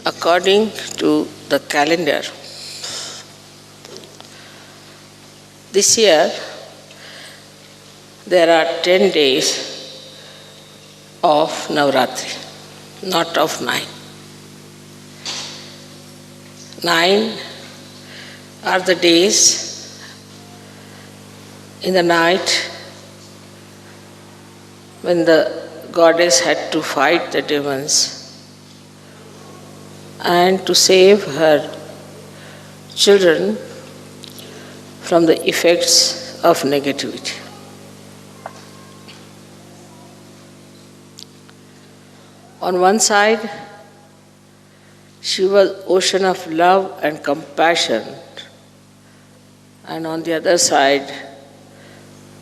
According to the calendar, this year there are 10 days of Navratri, not of 9. 9 are the days in the night when the goddess had to fight the demons and to save her children from the effects of negativity. On one side, she was ocean of love and compassion, and on the other side,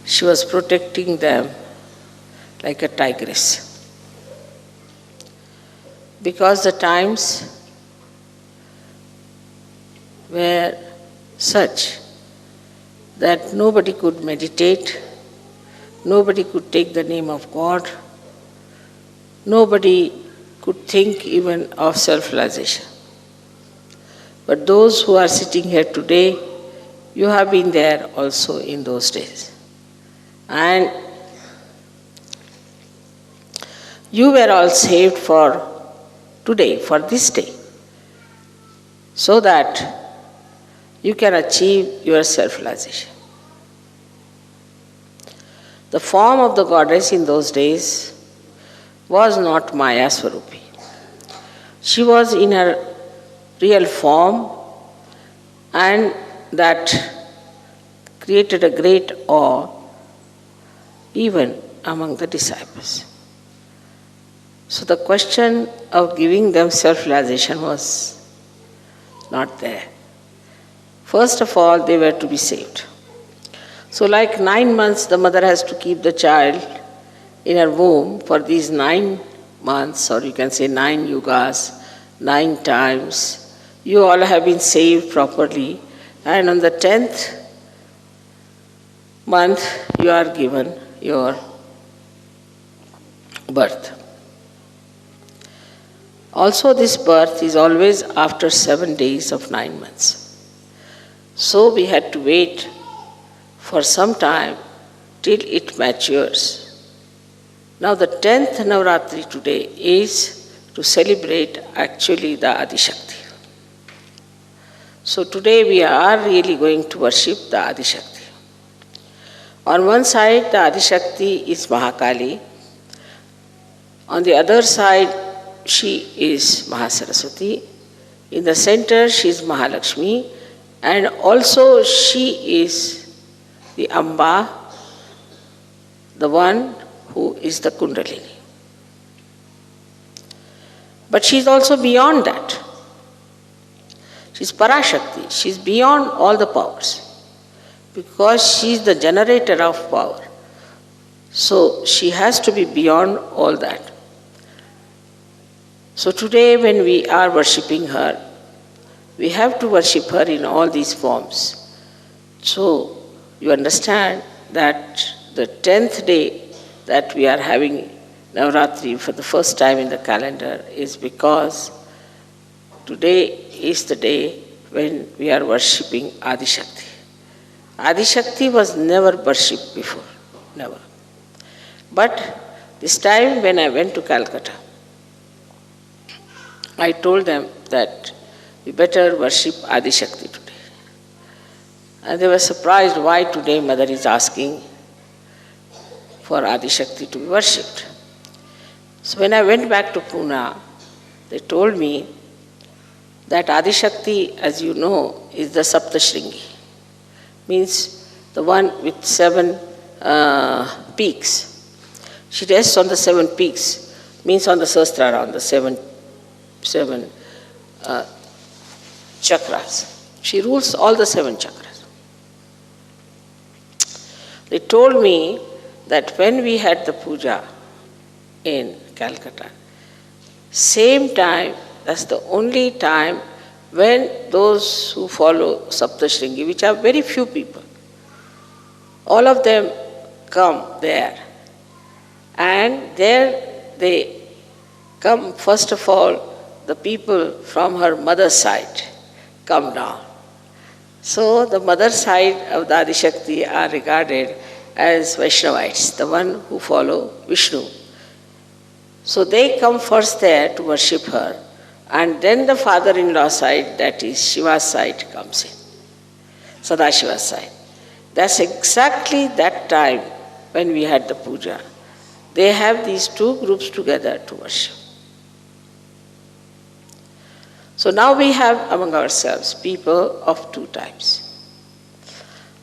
she was protecting them like a tigress. Because the times were such that nobody could meditate, nobody could take the name of God, nobody could think even of self-realization. But those who are sitting here today, you have been there also in those days. And you were all saved for today, for this day, so that you can achieve your self-realization. The form of the goddess in those days was not Maya Swarupi. She was in her real form, and that created a great awe even among the disciples. So the question of giving them self-realization was not there. First of all, they were to be saved. So like 9 months, the mother has to keep the child in her womb for these 9 months, or you can say 9 yugas, 9 times. You all have been saved properly, and on the 10th month, you are given your birth. Also, this birth is always after 7 days of 9 months. So we had to wait for some time till it matures. Now the 10th Navratri today is to celebrate actually the Adishakti. So today we are really going to worship the Adishakti. On one side the Adishakti is Mahakali. On the other side she is Mahasaraswati. In the center she is Mahalakshmi. And also she is the Amba, the one who is the Kundalini. But she is also beyond that. She is Parashakti. She is beyond all the powers, because she is the generator of power. So she has to be beyond all that. So today when we are worshipping her, we have to worship her in all these forms. So you understand that the 10th day that we are having Navratri for the first time in the calendar is because today is the day when we are worshipping Adishakti. Adishakti was never worshipped before, never. But this time when I went to Calcutta, I told them that we better worship Adishakti today. And they were surprised why today Mother is asking for Adishakti to be worshipped. So when I went back to Pune, they told me that Adishakti, as you know, is the Saptashringi. Means the one with 7 peaks. She rests on the 7 peaks, means on the Sahasrara, on the seven chakras. She rules all the 7 chakras. They told me that when we had the puja in Calcutta, same time, that's the only time when those who follow Saptashringi, which are very few people, all of them come there. And there they come first of all the people from her mother's side come down. So the mother side of the Adishakti are regarded as Vaishnavites, the one who follow Vishnu. So they come first there to worship her, and then the father-in-law side, that is Shiva's side, comes in, Sadashiva's side. That's exactly that time when we had the puja. They have these two groups together to worship. So now we have among ourselves people of two types.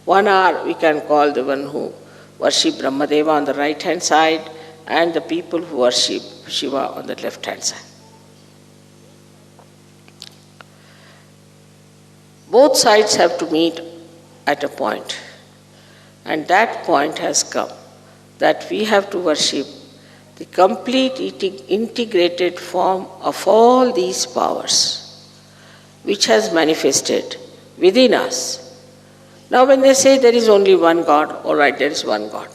One are, we can call the one who worship Brahmadeva on the right hand side, and the people who worship Shiva on the left hand side. Both sides have to meet at a point, and that point has come, that we have to worship the complete integrated form of all these powers which has manifested within us. Now when they say there is only one God, all right, there is one God.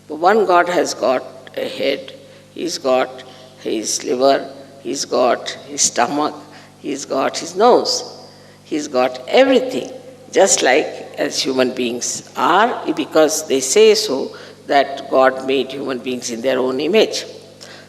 But one God has got a head, he's got his liver, he's got his stomach, he's got his nose, he's got everything, just like as human beings are, because they say so, that God made human beings in their own image.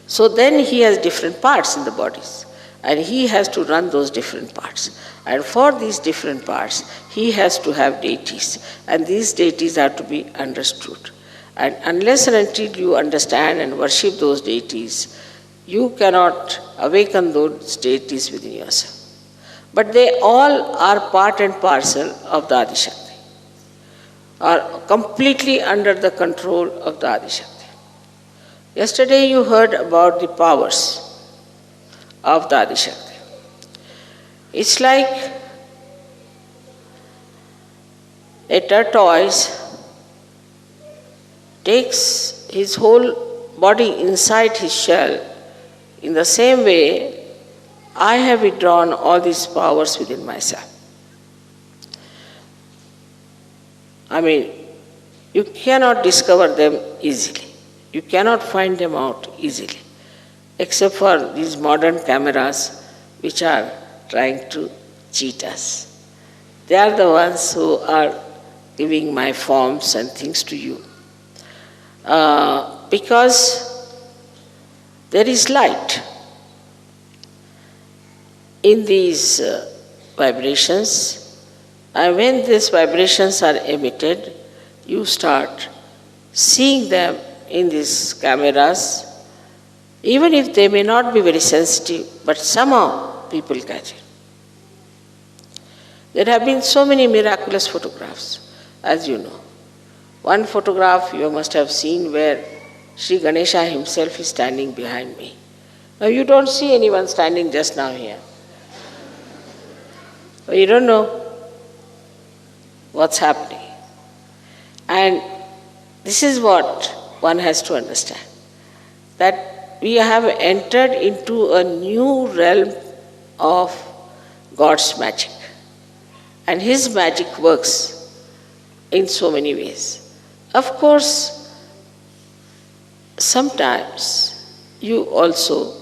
So then he has different parts in the bodies, and he has to run those different parts. And for these different parts, he has to have deities, and these deities are to be understood. And unless and until you understand and worship those deities, you cannot awaken those deities within yourself. But they all are part and parcel of the Adishakti, are completely under the control of the Adishakti. Yesterday you heard about the powers of the Adishakti. It's like a tortoise takes his whole body inside his shell. In the same way, I have withdrawn all these powers within myself. I mean, you cannot discover them easily. You cannot find them out easily, except for these modern cameras which are trying to cheat us. They are the ones who are giving my forms and things to you. Because there is light in these vibrations, and when these vibrations are emitted, you start seeing them in these cameras, even if they may not be very sensitive, but somehow people catch it. There have been so many miraculous photographs, as you know. One photograph you must have seen where Sri Ganesha himself is standing behind me. Now you don't see anyone standing just now here. But you don't know what's happening. And this is what one has to understand, that we have entered into a new realm of God's magic. And his magic works in so many ways. Of course, sometimes you also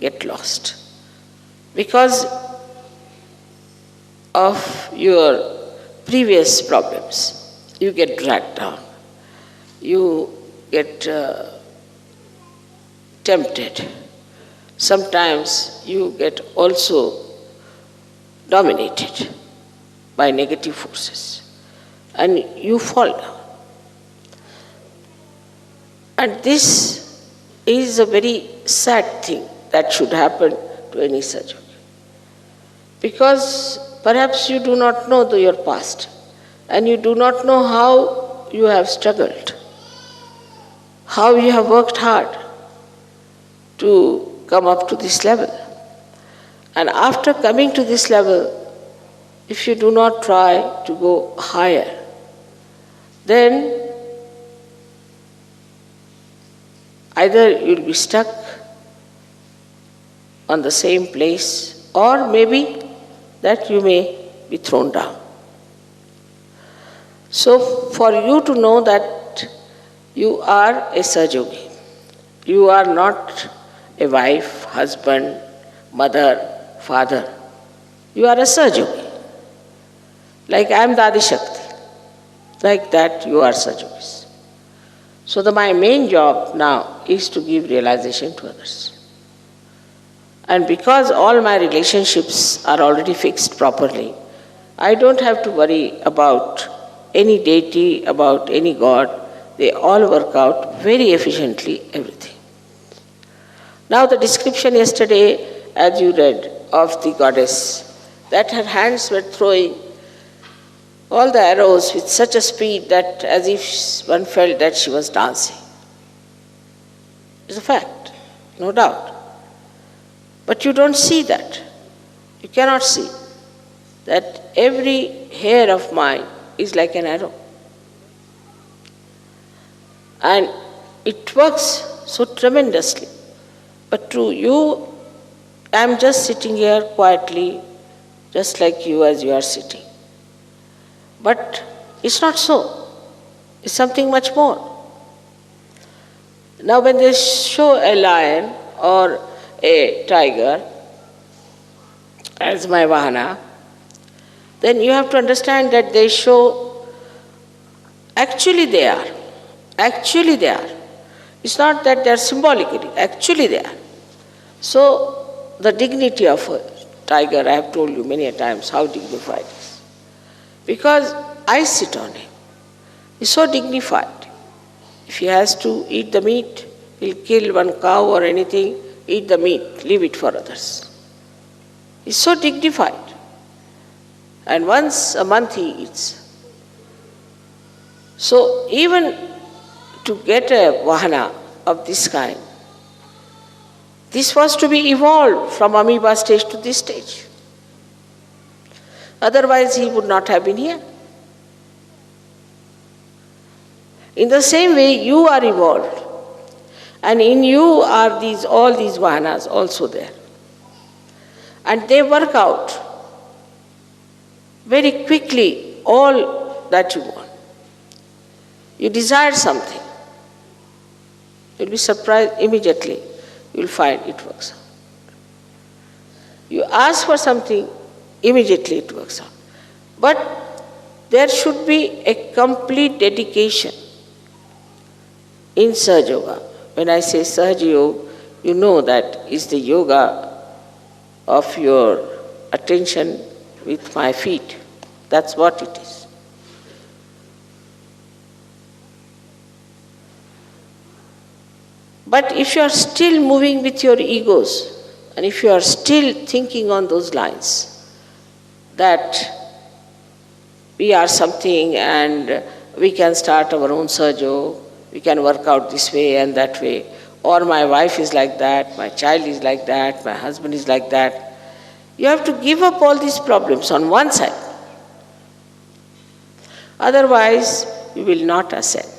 get lost because of your previous problems. You get dragged down. You get tempted. Sometimes you get also dominated by negative forces, and you fall down. And this is a very sad thing that should happen to any sadhaka, because perhaps you do not know your past, and you do not know how you have struggled, how you have worked hard to come up to this level. And after coming to this level, if you do not try to go higher, then either you'll be stuck on the same place, or maybe that you may be thrown down. So for you to know that you are a Sahajogi, you are not a wife, husband, mother, father. You are a Sahajogi. Like I am the Adi Shakti. Like that you are Sahajogis. So my main job now is to give realization to others. And because all my relationships are already fixed properly, I don't have to worry about any deity, about any god. They all work out very efficiently, everything. Now the description yesterday, as you read, of the goddess, that her hands were throwing all the arrows with such a speed that as if one felt that she was dancing. It's a fact, no doubt. But you don't see that. You cannot see that every hair of mine is like an arrow. And it works so tremendously. But to you, I am just sitting here quietly, just like you as you are sitting. But it's not so. It's something much more. Now when they show a lion or a tiger as my vahana, then you have to understand that they show, actually they are. Actually they are. It's not that they are symbolically, actually they are. So the dignity of a tiger, I have told you many a times how dignified it is. Because I sit on him. He's so dignified. If he has to eat the meat, he'll kill one cow or anything, eat the meat, leave it for others. He's so dignified. And once a month he eats. So even to get a vahana of this kind, this was to be evolved from amoeba stage to this stage. Otherwise he would not have been here. In the same way, you are evolved. And in you are all these vahanas also there. And they work out very quickly all that you want. You desire something. You'll be surprised immediately. You'll find it works out. You ask for something, immediately it works out. But there should be a complete dedication in Sahaja Yoga. When I say Sahaja Yoga, you know that is the yoga of your attention with my feet. That's what it is. But if you are still moving with your egos, and if you are still thinking on those lines, that we are something and we can start our own Sahaja, we can work out this way and that way, or my wife is like that, my child is like that, my husband is like that. You have to give up all these problems on one side. Otherwise, you will not ascend.